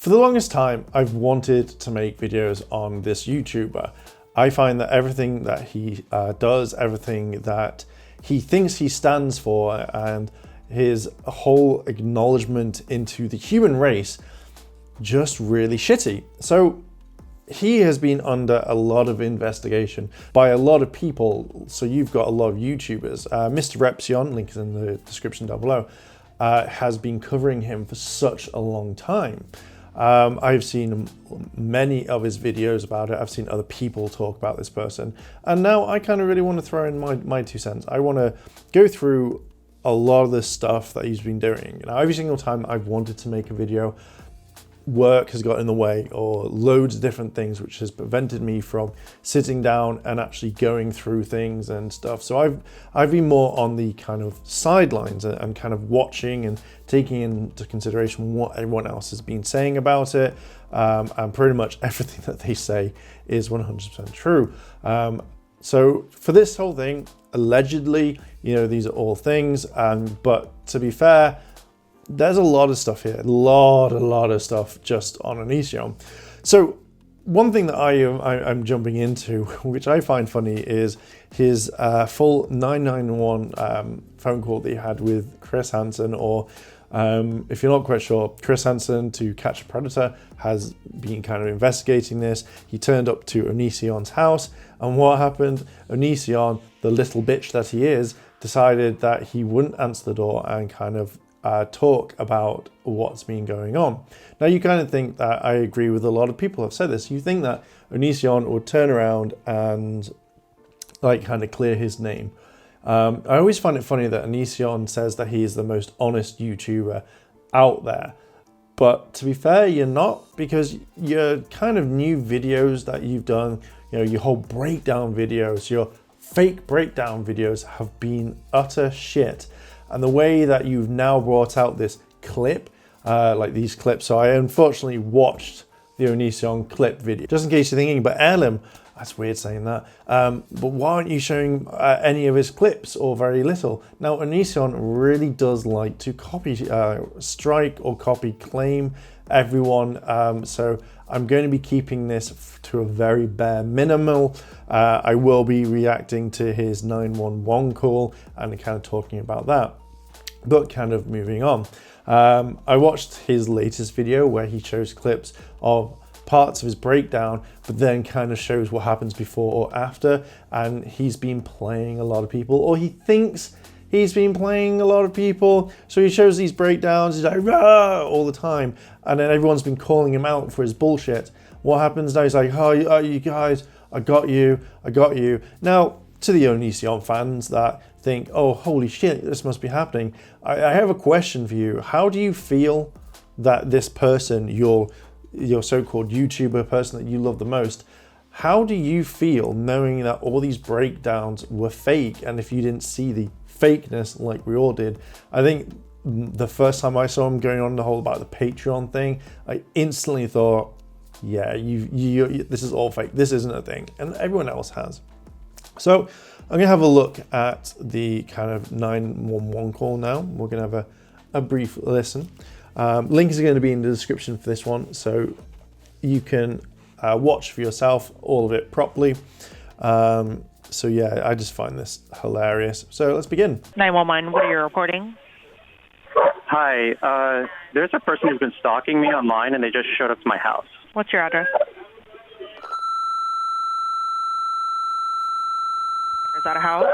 For the longest time, I've wanted to make videos on this YouTuber. I find that everything that he does, everything that he thinks he stands for, and his whole acknowledgement into the human race, just really shitty. So he has been under a lot of investigation by a lot of people. So you've got a lot of YouTubers. Mr. Repzion, link is in the description down below, has been covering him for such a long time. I've seen many of his videos about it. I've seen other people talk about this person. And now I kind of really want to throw in my 2 cents. I want to go through a lot of the stuff that he's been doing. You know, every single time I've wanted to make a video, work has got in the way, or loads of different things which has prevented me from sitting down and actually going through things and stuff. So I've been more on the kind of sidelines and kind of watching and taking into consideration what everyone else has been saying about it, and pretty much everything that they say is 100% true. So for this whole thing, allegedly, you know, these are all things, but to be fair, there's a lot of stuff here, a lot of stuff just on Onision. So one thing that I'm jumping into, which I find funny, is his full 991 phone call that he had with Chris Hansen, or if you're not quite sure, Chris Hansen, to Catch a Predator, has been kind of investigating this. He turned up to Onision's house, and what happened? Onision, the little bitch that he is, decided that he wouldn't answer the door and kind of talk about what's been going on. Now you kind of think that, I agree with a lot of people who have said this, you think that Onision would turn around and like kind of clear his name. I always find it funny that Onision says that he is the most honest YouTuber out there. But to be fair, you're not, because your kind of new videos that you've done, you know, your whole breakdown videos, your fake breakdown videos have been utter shit. And the way that you've now brought out this clip, like these clips, so I unfortunately watched the Onision clip video. Just in case you're thinking, but Airlim, that's weird saying that, but why aren't you showing any of his clips, or very little? Now Onision really does like to copy, strike or copy claim everyone, so I'm going to be keeping this to a very bare minimal. I will be reacting to his 911 call and kind of talking about that. But kind of moving on, I watched his latest video where he shows clips of parts of his breakdown, but then kind of shows what happens before or after. And he's been playing a lot of people, or he thinks he's been playing a lot of people. So he shows these breakdowns, he's like, rah, all the time. And then everyone's been calling him out for his bullshit. What happens now? He's like, oh, you guys, I got you. Now, to the Onision fans that think, oh, holy shit, this must be happening, I have a question for you. How do you feel that this person, your so-called YouTuber person that you love the most, how do you feel knowing that all these breakdowns were fake? And if you didn't see the fakeness like we all did, I think the first time I saw him going on the whole about the Patreon thing, I instantly thought, yeah, this is all fake. This isn't a thing. And everyone else has. So I'm gonna have a look at the kind of 911 call now. We're gonna have a brief listen. Link is going to be in the description for this one, so you can watch for yourself all of it properly. So yeah, I just find this hilarious. So let's begin. 911, what are you reporting? Hi, there's a person who's been stalking me online, and they just showed up to my house. What's your address? Is that a house?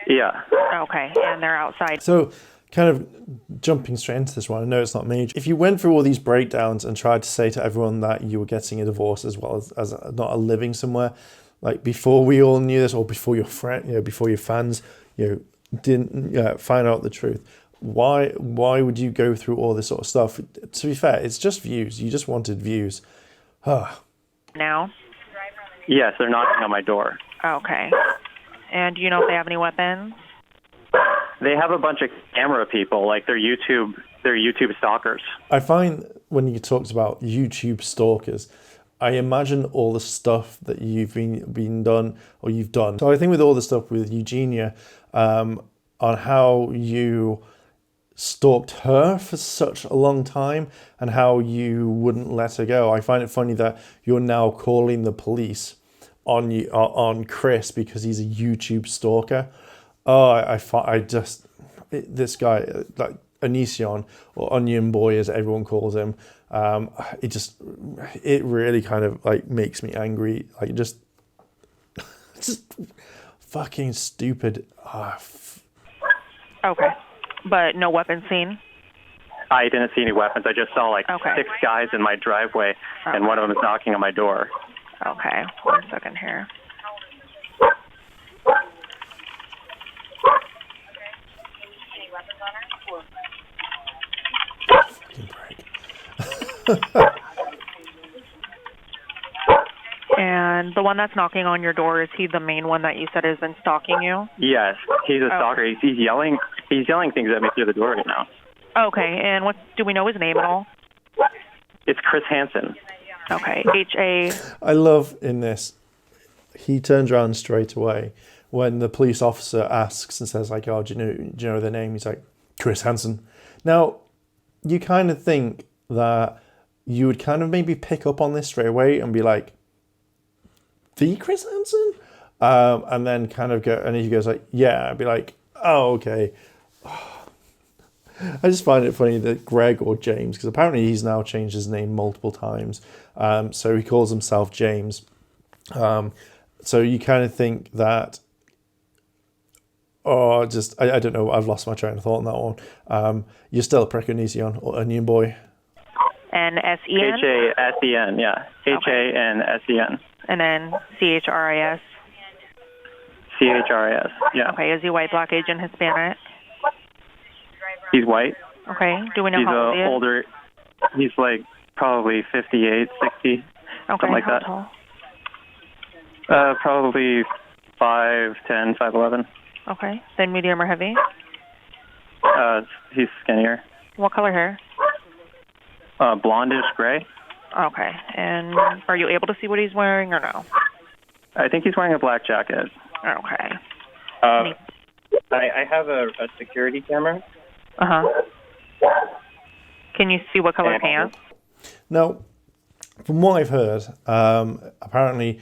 Yeah. Okay, and they're outside. So kind of jumping straight into this one, I know it's not major. If you went through all these breakdowns and tried to say to everyone that you were getting a divorce as well as not a living somewhere, like before we all knew this, or before your friend, before your fans, didn't find out the truth, why would you go through all this sort of stuff? To be fair, it's just views. You just wanted views. Now? Yes, they're knocking on my door. Okay. And do you know if they have any weapons? They have a bunch of camera people, like they're YouTube stalkers. I find when you talked about YouTube stalkers, I imagine all the stuff that you've been done, or you've done. So I think with all the stuff with Eugenia, on how you stalked her for such a long time and how you wouldn't let her go. I find it funny that you're now calling the police on you, on Chris, because he's a YouTube stalker. This guy, like Onision, or Onion Boy as everyone calls him, it really kind of like makes me angry. Like just fucking stupid. Okay. But no weapons seen? I didn't see any weapons. I just saw like 6 guys in my driveway, and one of them is knocking on my door. Okay, 1 second here. Any weapons on her? And the one that's knocking on your door, is he the main one that you said has been stalking you? Yes, he's a stalker. He's yelling things at me through the door right now. Okay, and do we know his name at all? It's Chris Hansen. Okay, H-A... I love in this, he turns around straight away when the police officer asks and says like, oh, do you know their name? He's like, Chris Hansen. Now, you kind of think that you would kind of maybe pick up on this straight away and be like, the Chris Hansen? And then kind of go, and he goes like, yeah, I'd be like, oh, okay. I just find it funny that Greg or James, because apparently he's now changed his name multiple times. So he calls himself James. So you kind of think that, I don't know. I've lost my train of thought on that one. You're still a prick, Onision, or Onion Boy. And S-E-N? H-A-S-E-N, yeah. H-A-N-S-E-N. And then C-H-R-I-S? C-H-R-I-S, yeah. Okay, is he white, black, Asian, Hispanic? He's white. Okay, do we know He's how old he is? older. He's like probably 58, 60, something like that. Tall? Probably 5'10", 5'11". Okay, then medium or heavy? He's skinnier. What color hair? Blondish gray. Okay, and are you able to see what he's wearing or no? I think he's wearing a black jacket. Okay. I have a security camera. Uh-huh. Can you see what color pants? Now, from what I've heard, apparently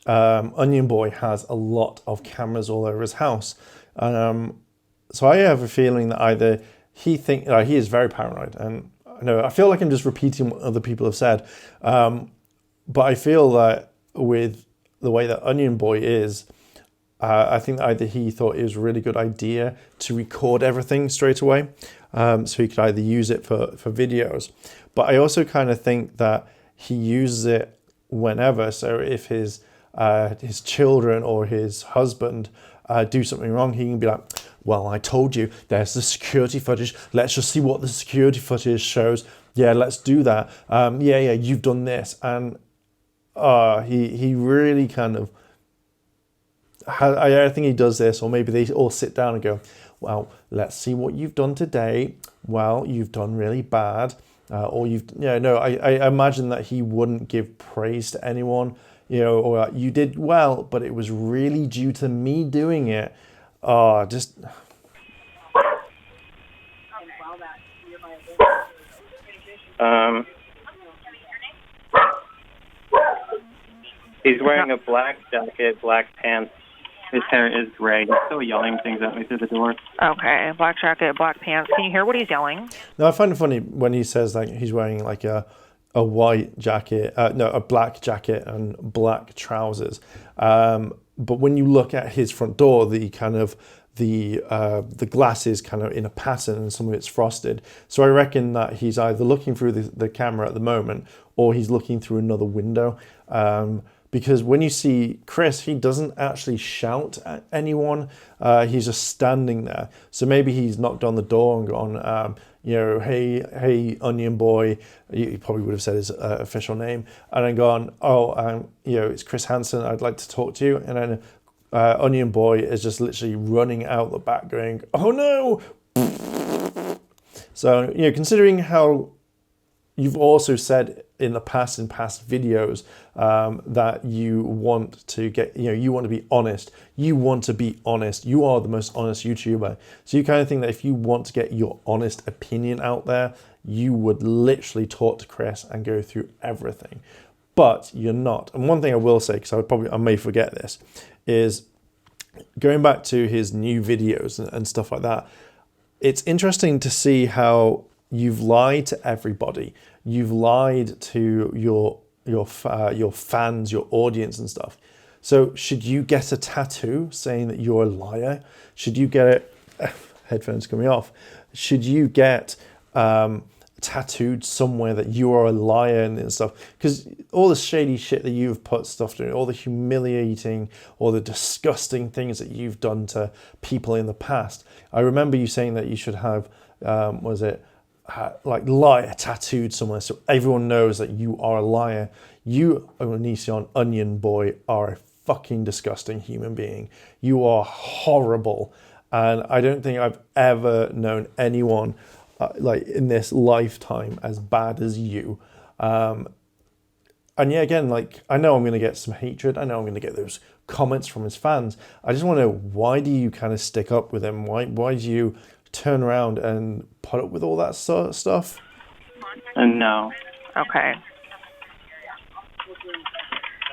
Onion Boy has a lot of cameras all over his house. So I have a feeling that either he is very paranoid, and I feel like I'm just repeating what other people have said, but I feel that with the way that Onion Boy is, I think that either he thought it was a really good idea to record everything straight away, so he could either use it for videos, but I also kind of think that he uses it whenever. So if his children or his husband do something wrong, he can be like, well, I told you, there's the security footage. Let's just see what the security footage shows. Yeah, let's do that. Yeah, you've done this. And he really kind of, I think he does this, or maybe they all sit down and go, well, let's see what you've done today. Well, you've done really bad. Or I imagine that he wouldn't give praise to anyone, or you did well, but it was really due to me doing it. He's wearing a black jacket, black pants. His hair is gray. He's still yelling things at me through the door. Okay, black jacket, black pants. Can you hear what he's yelling? No, I find it funny when he says like he's wearing like a white jacket, a black jacket and black trousers. But when you look at his front door, the glass is kind of in a pattern and some of it's frosted. So I reckon that he's either looking through the camera at the moment or he's looking through another window. Because when you see Chris, he doesn't actually shout at anyone. He's just standing there. So maybe he's knocked on the door and gone, hey, Onion Boy. He probably would have said his official name. And then gone, it's Chris Hansen. I'd like to talk to you. And then Onion Boy is just literally running out the back going, oh no. So, considering how you've also said in the past, in past videos, that you want to get, you want to be honest. You want to be honest. You are the most honest YouTuber. So you kind of think that if you want to get your honest opinion out there, you would literally talk to Chris and go through everything. But you're not. And one thing I will say, because I may forget this, is going back to his new videos and stuff like that, it's interesting to see how you've lied to everybody. You've lied to your fans, your audience and stuff. So should you get a tattoo saying that you're a liar? Should you get it? Headphones coming off. Should you get tattooed somewhere that you are a liar and stuff? Because all the shady shit that you've put stuff through, all the humiliating, all the disgusting things that you've done to people in the past. I remember you saying that you should have, like liar tattooed somewhere so everyone knows that you are a liar. You, Onision, Onion Boy, are a fucking disgusting human being. You are horrible. And I don't think I've ever known anyone like in this lifetime as bad as you. And yeah, again, like, I know I'm going to get some hatred. I know I'm going to get those comments from his fans. I just want to know, why do you kind of stick up with him? Why do you turn around and put up with all that sort of stuff? No. Okay.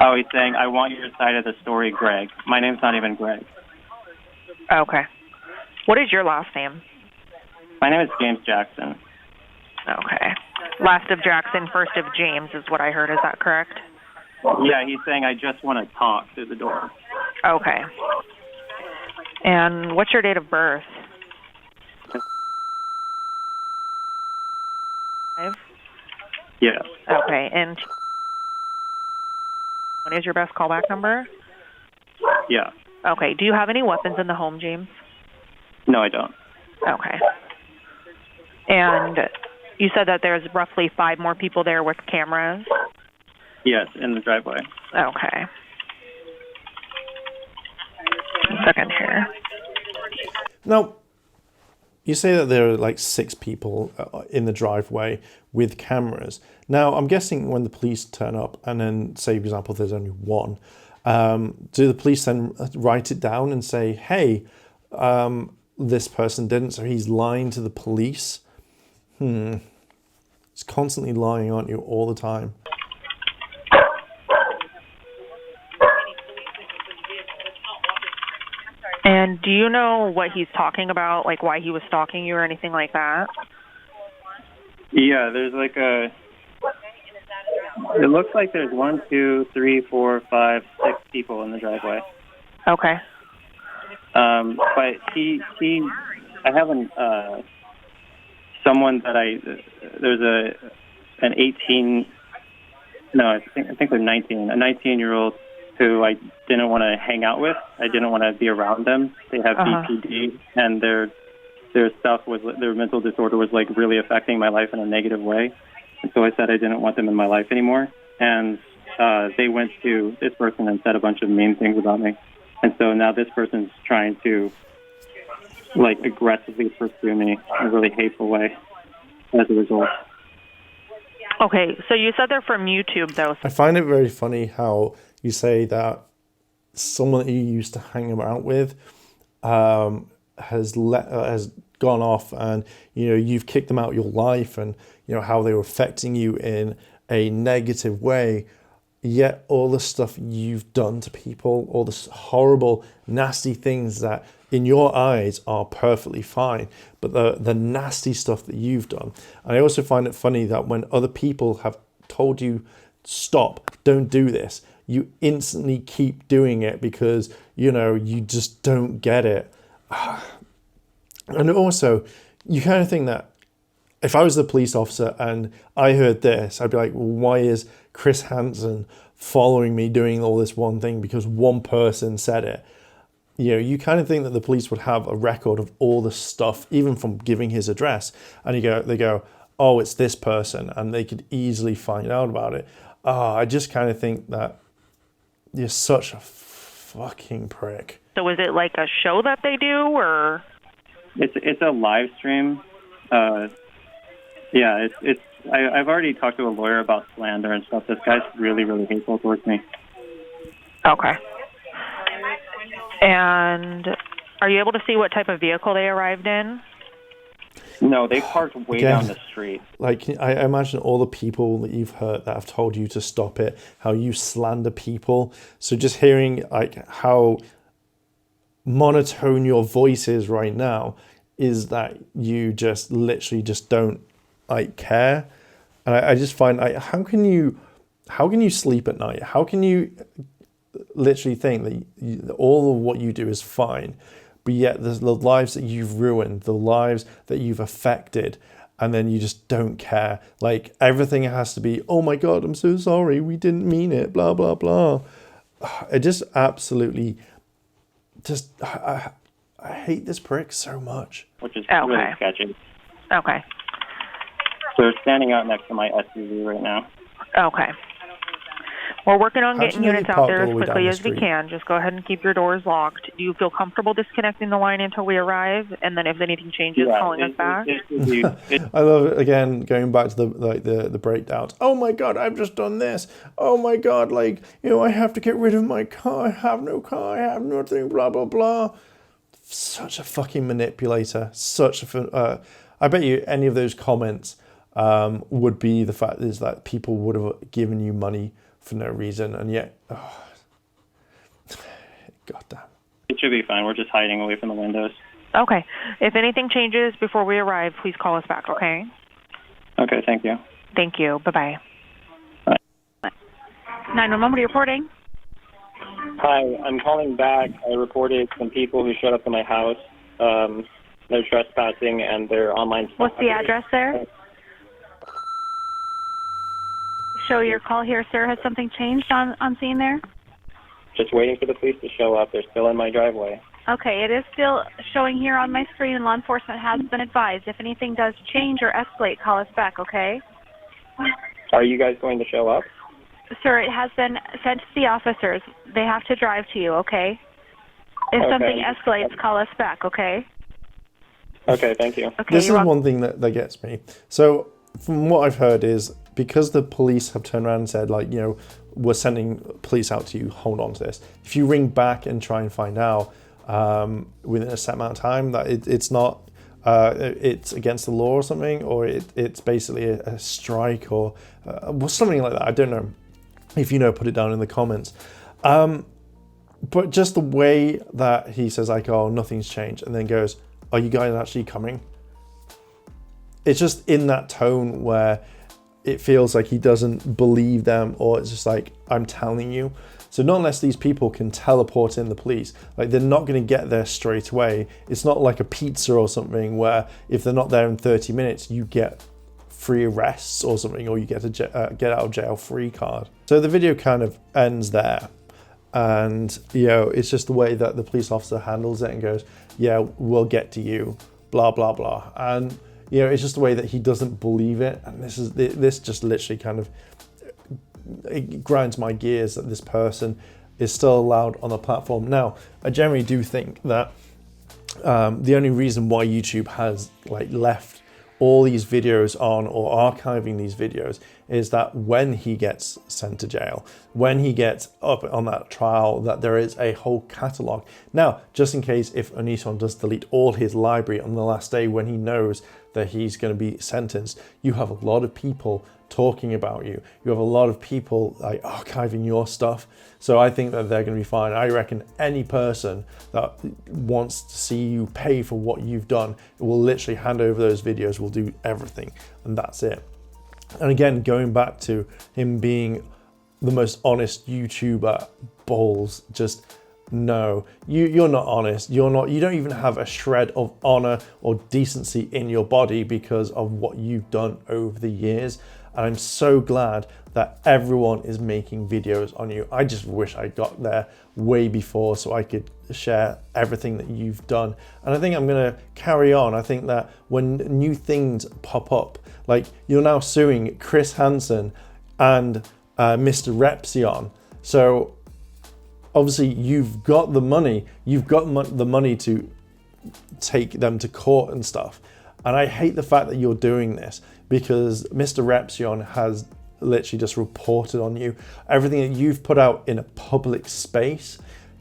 Oh, he's saying, I want your side of the story, Greg. My name's not even Greg. Okay. What is your last name? My name is James Jackson. Okay. Last of Jackson, first of James is what I heard. Is that correct? Yeah, he's saying, I just want to talk through the door. Okay. And what's your date of birth? Yeah. Okay. And what is your best callback number? Yeah. Okay. Do you have any weapons in the home, James? No, I don't. Okay. And you said that there's roughly 5 more people there with cameras? Yes, in the driveway. Okay. A second here. Now, you say that there are like 6 people in the driveway with cameras. Now, I'm guessing when the police turn up and then say, for example, there's only 1, do the police then write it down and say, hey, this person didn't, so he's lying to the police? He's constantly lying, aren't you, all the time? And do you know what he's talking about, like why he was stalking you or anything like that? Yeah, there's like it looks like there's 1, 2, 3, 4, 5, 6 people in the driveway. Okay. But I have someone that there's an 18, no, I think they're 19, a 19-year-old who I didn't want to hang out with. I didn't want to be around them. They have BPD, and their mental disorder was like really affecting my life in a negative way. And so I said I didn't want them in my life anymore. And they went to this person and said a bunch of mean things about me. And so now this person's trying to like aggressively pursue me in a really hateful way as a result. Okay, so you said they're from YouTube, though. I find it very funny how you say that someone that you used to hang out with has gone off, and you've kicked them out of your life, and how they were affecting you in a negative way. Yet all the stuff you've done to people, all the horrible, nasty things that in your eyes are perfectly fine, but the nasty stuff that you've done. And I also find it funny that when other people have told you, stop, don't do this, you instantly keep doing it because, you just don't get it. And also, you kind of think that if I was the police officer and I heard this, I'd be like, well, why is Chris Hansen following me doing all this one thing because one person said it? You kind of think that the police would have a record of all the stuff, even from giving his address, and they go, oh, it's this person, and they could easily find out about it. I just kind of think that you're such a fucking prick. So is it like a show that they do, or? It's a live stream. Yeah, it's I've already talked to a lawyer about slander and stuff. This guy's really, really hateful towards me. Okay. And are you able to see what type of vehicle they arrived in? No, they parked way down the street. Like, I imagine all the people that you've heard that have told you to stop it, how you slander people. So just hearing like how monotone your voice is right now is that you just literally just don't like care. And I just find, like, how can you sleep at night? How can you literally think that all of what you do is fine, but yet the lives that you've ruined, the lives that you've affected, and then you just don't care? Like, everything has to be, oh my God, I'm so sorry, we didn't mean it, blah, blah, blah. It just absolutely, I hate this prick so much. Which is really sketchy. Okay. So they're standing out next to my SUV right now. Okay. We're working on How'd getting you know units they out parked there all as the way quickly down as the we street? can. Just go ahead and keep your doors locked. Do you feel comfortable disconnecting the line until we arrive? And then if anything changes, calling us back? I love it, again, going back to the breakdowns. Oh my God, I've just done this. Oh my God, like, you know, I have to get rid of my car. I have no car. I have nothing, blah, blah, blah. Such a fucking manipulator. I bet you any of those comments would be the fact is that people would have given you money for no reason, and yet, goddamn. It should be fine. We're just hiding away from the windows. Okay. If anything changes before we arrive, please call us back, okay? Okay, thank you. Thank you. Bye-bye. Bye. 911, what are you reporting? Hi, I'm calling back. I reported some people who showed up to my house. They're trespassing and they're online. What's the address there? Show your call here, sir. Has something changed on scene there? Just waiting for the police to show up. They're still in my driveway. Okay, it is still showing here on my screen, and law enforcement has been advised. If anything does change or escalate, call us back, okay? Are you guys going to show up? Sir, it has been sent to the officers. They have to drive to you, okay? If something escalates, call us back, okay? Okay, thank you. Okay, This is one thing that gets me. So from what I've heard is, because the police have turned around and said, like, you know, we're sending police out to you, hold on to this. If you ring back and try and find out within a set amount of time that it's not, it's against the law or something, or it's basically a strike or something like that. I don't know. If you know, put it down in the comments. But just the way that he says, like, oh, nothing's changed, and then goes, are you guys actually coming? It's just in that tone where it feels like he doesn't believe them, or it's just like, I'm telling you. So not unless these people can teleport in the police, like, they're not going to get there straight away. It's not like a pizza or something where if they're not there in 30 minutes, you get free arrests or something, or you get a get out of jail free card. So the video kind of ends there. And, you know, it's just the way that the police officer handles it and goes, yeah, we'll get to you, blah, blah, blah. And, you know, it's just the way that he doesn't believe it. And this just literally kind of, it grinds my gears that this person is still allowed on the platform. Now, I generally do think that the only reason why YouTube has, like, left all these videos on or archiving these videos is that when he gets sent to jail, when he gets up on that trial, that there is a whole catalog. Now, just in case if Onision does delete all his library on the last day when he knows that he's going to be sentenced, you have a lot of people talking about you. You have a lot of people, like, archiving your stuff. So I think that they're going to be fine. I reckon any person that wants to see you pay for what you've done will literally hand over those videos, will do everything, and that's it. And again, going back to him being the most honest YouTuber, balls, just no, you're not honest. You don't even have a shred of honor or decency in your body because of what you've done over the years. And I'm so glad that everyone is making videos on you. I just wish I got there way before so I could share everything that you've done. And I think I'm gonna carry on. I think that when new things pop up, like, you're now suing Chris Hansen and Mr. Repzion. So obviously you've got the money. You've got the money to take them to court and stuff. And I hate the fact that you're doing this because Mr. Repzion has literally just reported on you. Everything that you've put out in a public space,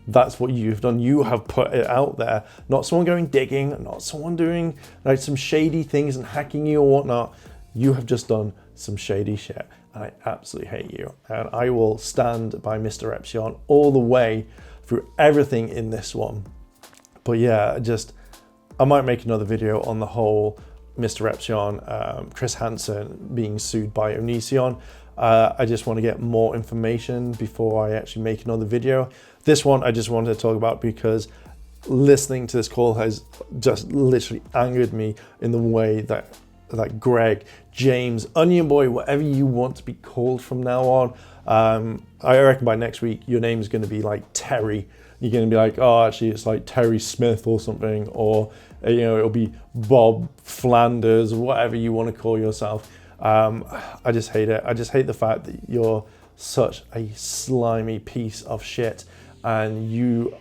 that's what you've done. You have put it out there, not someone going digging, not someone doing like some shady things and hacking you or whatnot. You have just done some shady shit, and I absolutely hate you. And I will stand by Mr. Repzion all the way through everything in this one. But yeah, I might make another video on the whole Mr. Repzion, Chris Hansen being sued by Onision. I just want to get more information before I actually make another video. This one I just wanted to talk about because listening to this call has just literally angered me in the way that Greg, James, Onion Boy, whatever you want to be called from now on. I reckon by next week your name's going to be like Terry. You're going to be like, oh, actually it's like Terry Smith or something, or you know, it'll be Bob Flanders, whatever you want to call yourself. I just hate it. I just hate the fact that you're such a slimy piece of shit, and you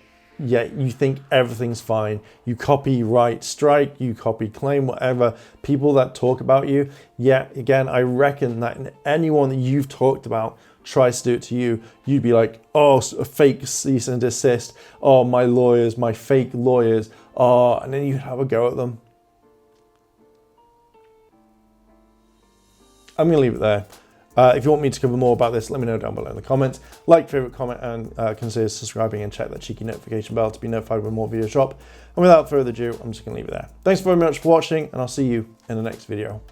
think everything's fine. You copyright strike, you copy claim, whatever. People that talk about you, again, I reckon that anyone that you've talked about tries to do it to you, you'd be like, oh, a fake cease and desist. Oh, my lawyers, my fake lawyers. Oh, and then you'd have a go at them. I'm going to leave it there. If you want me to cover more about this, let me know down below in the comments. Like, favorite, comment, and consider subscribing and check that cheeky notification bell to be notified when more videos drop. And without further ado, I'm just going to leave it there. Thanks very much for watching, and I'll see you in the next video.